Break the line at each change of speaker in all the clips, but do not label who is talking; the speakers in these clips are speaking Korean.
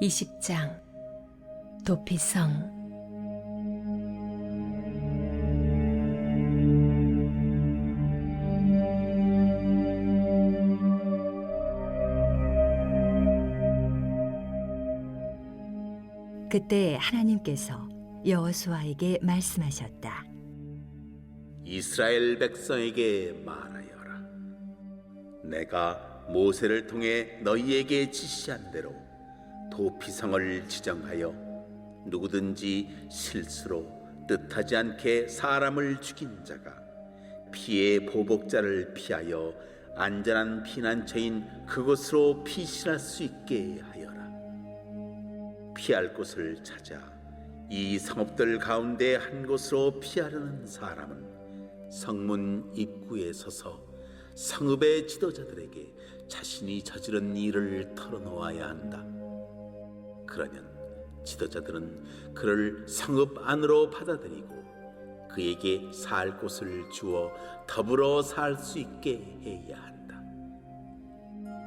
20장 도피성. 그때 하나님께서 여호수아에게 말씀하셨다.
이스라엘 백성에게 말하여라. 내가 모세를 통해 너희에게 지시한 대로 도피성을 지정하여 누구든지 실수로 뜻하지 않게 사람을 죽인 자가 피의 보복자를 피하여 안전한 피난처인 그곳으로 피신할 수 있게 하여라. 피할 곳을 찾아 이 성읍들 가운데 한 곳으로 피하려는 사람은 성문 입구에 서서 성읍의 지도자들에게 자신이 저지른 일을 털어놓아야 한다. 그러면 지도자들은 그를 성읍 안으로 받아들이고 그에게 살 곳을 주어 더불어 살 수 있게 해야 한다.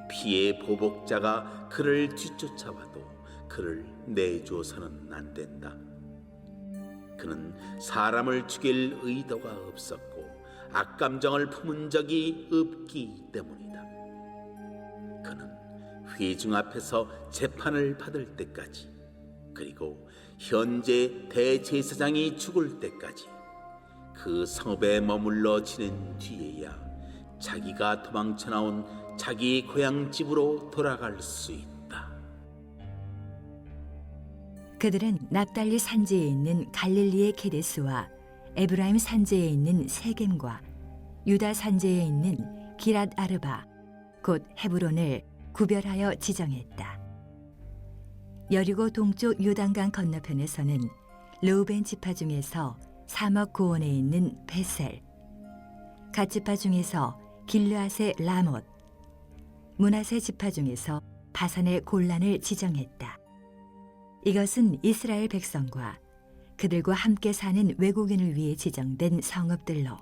피의 보복자가 그를 뒤쫓아와도 그를 내주어서는 안 된다. 그는 사람을 죽일 의도가 없었고 악감정을 품은 적이 없기 때문이다. 그는 회중 앞에서 재판을 받을 때까지, 그리고 현재 대제사장이 죽을 때까지 그 성읍에 머물러 지낸 뒤에야 자기가 도망쳐 나온 자기 고향 집으로 돌아갈 수 있다.
그들은 납달리 산지에 있는 갈릴리의 케데스와 에브라임 산지에 있는 세겜과 유다 산지에 있는 기랏 아르바 곧 헤브론을 구별하여 지정했다. 여리고 동쪽 요단강 건너편에서는 르우벤 지파 중에서 사막 고원에 있는 베셀, 갓 지파 중에서 길르앗의 라못, 므낫세 지파 중에서 바산의 골란을 지정했다. 이것은 이스라엘 백성과 그들과 함께 사는 외국인을 위해 지정된 성읍들로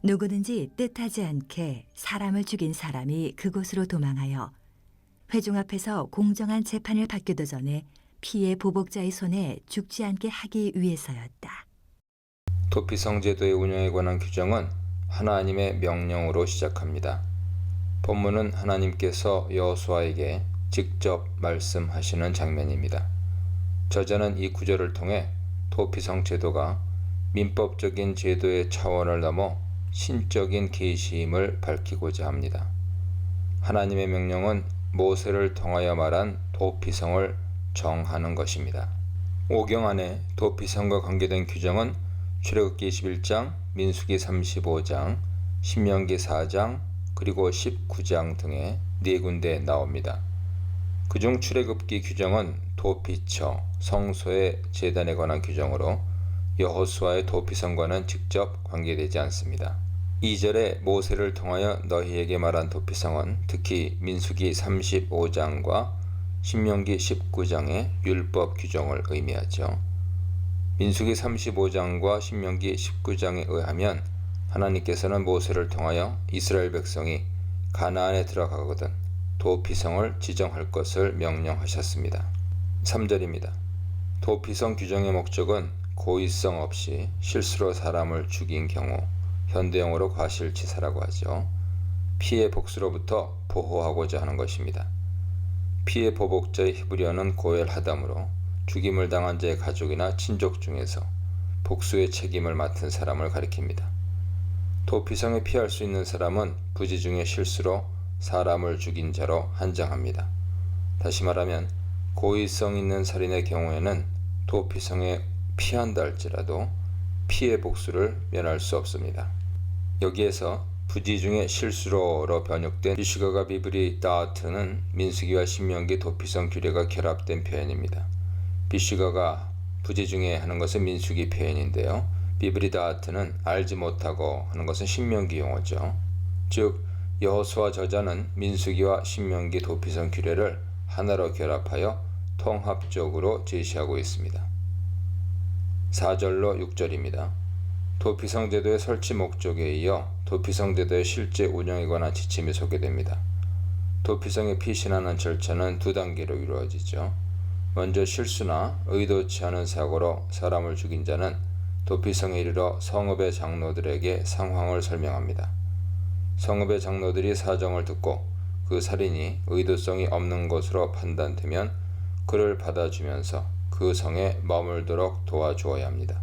누구든지 뜻하지 않게 사람을 죽인 사람이 그곳으로 도망하여 회중 앞에서 공정한 재판을 받기도 전에 피의 보복자의 손에 죽지 않게 하기 위해서였다.
도피성 제도의 운영에 관한 규정은 하나님의 명령으로 시작합니다. 본문은 하나님께서 여호수아에게 직접 말씀하시는 장면입니다. 저자는 이 구절을 통해 도피성 제도가 민법적인 제도의 차원을 넘어 신적인 계시임을 밝히고자 합니다. 하나님의 명령은 모세를 통하여 말한 도피성을 정하는 것입니다. 오경 안에 도피성과 관계된 규정은 출애굽기 21장, 민수기 35장, 신명기 4장, 그리고 19장 등의 4군데 나옵니다. 그중 출애굽기 규정은 도피처, 성소의 제단에 관한 규정으로 여호수아의 도피성과는 직접 관계되지 않습니다. 2절에 모세를 통하여 너희에게 말한 도피성은 특히 민수기 35장과 신명기 19장의 율법 규정을 의미하죠. 민수기 35장과 신명기 19장에 의하면 하나님께서는 모세를 통하여 이스라엘 백성이 가나안에 들어가거든 도피성을 지정할 것을 명령하셨습니다. 3절입니다. 도피성 규정의 목적은 고의성 없이 실수로 사람을 죽인 경우, 현대용어로 과실치사라고 하죠. 피해 복수로부터 보호하고자 하는 것입니다. 피해 보복자의 히브리어는 고엘하담으로 죽임을 당한 자의 가족이나 친족 중에서 복수의 책임을 맡은 사람을 가리킵니다. 도피성에 피할 수 있는 사람은 부지 중에 실수로 사람을 죽인 자로 한정합니다. 다시 말하면 고의성 있는 살인의 경우에는 도피성에 피한다 할지라도 피해 복수를 면할 수 없습니다. 여기에서 부지 중에 실수로로 번역된 비슈가가 비브리 다아트는 민수기와 신명기 도피성 규례가 결합된 표현입니다. 비슈가가 부지 중에 하는 것은 민수기 표현인데요. 비브리 다아트는 알지 못하고 하는 것은 신명기 용어죠. 즉 여호수아 저자는 민수기와 신명기 도피성 규례를 하나로 결합하여 통합적으로 제시하고 있습니다. 4절로 6절입니다. 도피성 제도의 설치 목적에 이어 도피성 제도의 실제 운영에 관한 지침이 소개됩니다. 도피성에 피신하는 절차는 두 단계로 이루어지죠. 먼저 실수나 의도치 않은 사고로 사람을 죽인 자는 도피성에 이르러 성읍의 장로들에게 상황을 설명합니다. 성읍의 장로들이 사정을 듣고 그 살인이 의도성이 없는 것으로 판단되면 그를 받아주면서 그 성에 머물도록 도와주어야 합니다.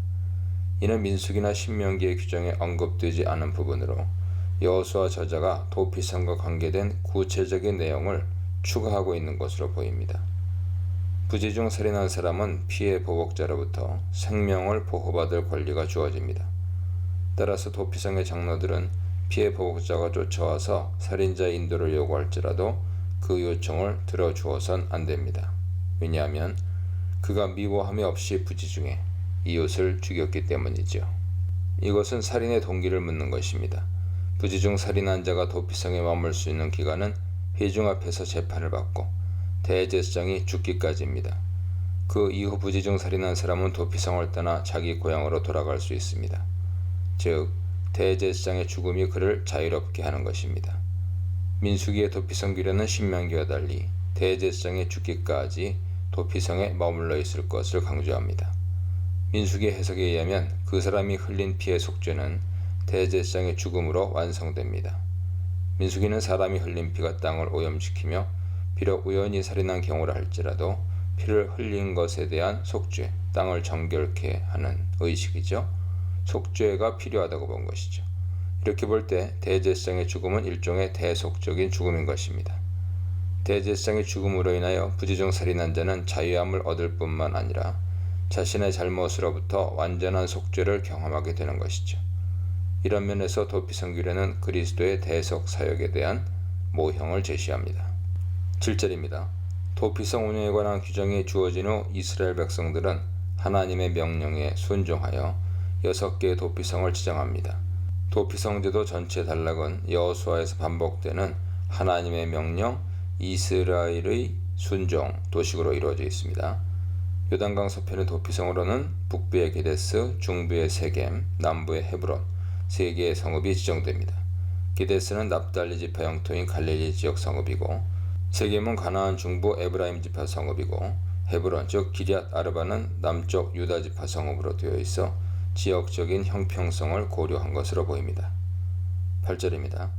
이는 민수기나 신명기의 규정에 언급되지 않은 부분으로 여호수아 저자가 도피성과 관계된 구체적인 내용을 추가하고 있는 것으로 보입니다. 부지 중 살인한 사람은 피해 보복자로부터 생명을 보호받을 권리가 주어집니다. 따라서 도피성의 장로들은 피해 보복자가 쫓아와서 살인자 인도를 요구할지라도 그 요청을 들어주어선 안 됩니다. 왜냐하면 그가 미워함이 없이 부지 중에 이웃을 죽였기 때문이죠. 이것은 살인의 동기를 묻는 것입니다. 부지 중 살인한 자가 도피성에 머물 수 있는 기간은 회중 앞에서 재판을 받고 대제사장이 죽기까지입니다. 그 이후 부지 중 살인한 사람은 도피성을 떠나 자기 고향으로 돌아갈 수 있습니다. 즉 대제사장의 죽음이 그를 자유롭게 하는 것입니다. 민수기의 도피성 규례는 신명기와 달리 대제사장의 죽기까지 도피성에 머물러 있을 것을 강조합니다. 민수기의 해석에 의하면 그 사람이 흘린 피의 속죄는 대제사장의 죽음으로 완성됩니다. 민수기는 사람이 흘린 피가 땅을 오염시키며 비록 우연히 살인한 경우라 할지라도 피를 흘린 것에 대한 속죄, 땅을 정결케 하는 의식이죠. 속죄가 필요하다고 본 것이죠. 이렇게 볼 때 대제사장의 죽음은 일종의 대속적인 죽음인 것입니다. 대제사장의 죽음으로 인하여 부지 중 살인한 자는 자유함을 얻을 뿐만 아니라 자신의 잘못으로부터 완전한 속죄를 경험하게 되는 것이죠. 이런 면에서 도피성 규례는 그리스도의 대속 사역에 대한 모형을 제시합니다. 7절입니다. 도피성 운영에 관한 규정이 주어진 후 이스라엘 백성들은 하나님의 명령에 순종하여 6개의 도피성을 지정합니다. 도피성 제도 전체 단락은 여호수아에서 반복되는 하나님의 명령, 이스라엘의 순종 도식으로 이루어져 있습니다. 요단강 서편의 도피성으로는 북부의 게데스, 중부의 세겜, 남부의 헤브론 3개의 성읍이 지정됩니다. 게데스는 납달리 지파 영토인 갈릴리 지역 성읍이고 세겜은 가나안 중부 에브라임 지파 성읍이고 헤브론 즉 기럇 아르바는 남쪽 유다 지파 성읍으로 되어 있어 지역적인 형평성을 고려한 것으로 보입니다. 8절입니다.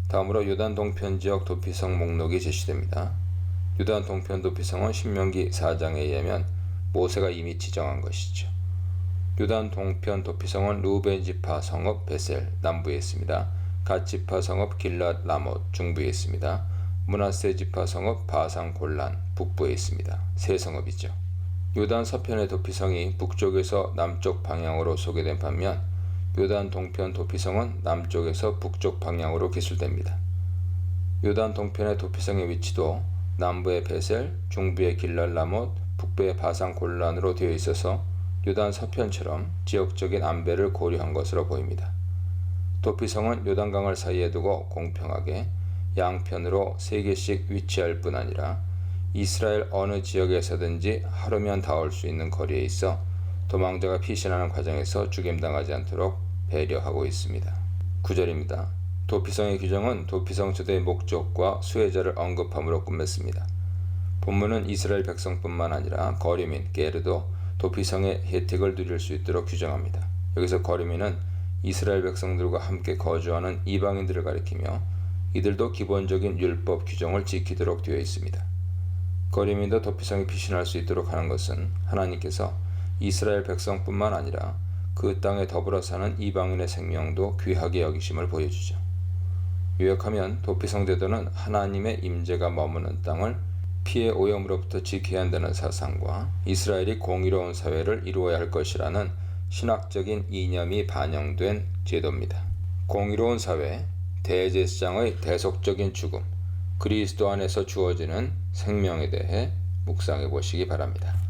다음으로 요단 동편 지역 도피성 목록이 제시됩니다. 요단 동편 도피성은 신명기 4장에 의하면 모세가 이미 지정한 것이죠. 요단 동편 도피성은 루벤 지파 성읍 베셀 남부에 있습니다. 갓 지파 성읍 길랏 라못 중부에 있습니다. 므낫세 지파 성읍 바산 골란 북부에 있습니다. 세 성읍이죠. 요단 서편의 도피성이 북쪽에서 남쪽 방향으로 소개된 반면 요단 동편 도피성은 남쪽에서 북쪽 방향으로 기술됩니다. 요단 동편의 도피성의 위치도 남부의 베셀, 중부의 길랏 라못, 북부의 바산 골란으로 되어 있어서 요단 서편처럼 지역적인 안배를 고려한 것으로 보입니다. 도피성은 요단강을 사이에 두고 공평하게 양편으로 3개씩 위치할 뿐 아니라 이스라엘 어느 지역에서든지 하루면 닿을 수 있는 거리에 있어 도망자가 피신하는 과정에서 죽임당하지 않도록 배려하고 있습니다. 9절입니다. 도피성의 규정은 도피성 제도의 목적과 수혜자를 언급함으로 끝맺습니다. 본문은 이스라엘 백성뿐만 아니라 거류민, 게르도 도피성의 혜택을 누릴 수 있도록 규정합니다. 여기서 거류민은 이스라엘 백성들과 함께 거주하는 이방인들을 가리키며 이들도 기본적인 율법 규정을 지키도록 되어 있습니다. 거류민도 도피성에 피신할 수 있도록 하는 것은 하나님께서 이스라엘 백성뿐만 아니라 그 땅에 더불어 사는 이방인의 생명도 귀하게 여기심을 보여주죠. 요약하면 도피성 제도는 하나님의 임재가 머무는 땅을 피해 오염으로부터 지켜야 한다는 사상과 이스라엘이 공의로운 사회를 이루어야 할 것이라는 신학적인 이념이 반영된 제도입니다. 공의로운 사회, 대제사장의 대속적인 죽음, 그리스도 안에서 주어지는 생명에 대해 묵상해 보시기 바랍니다.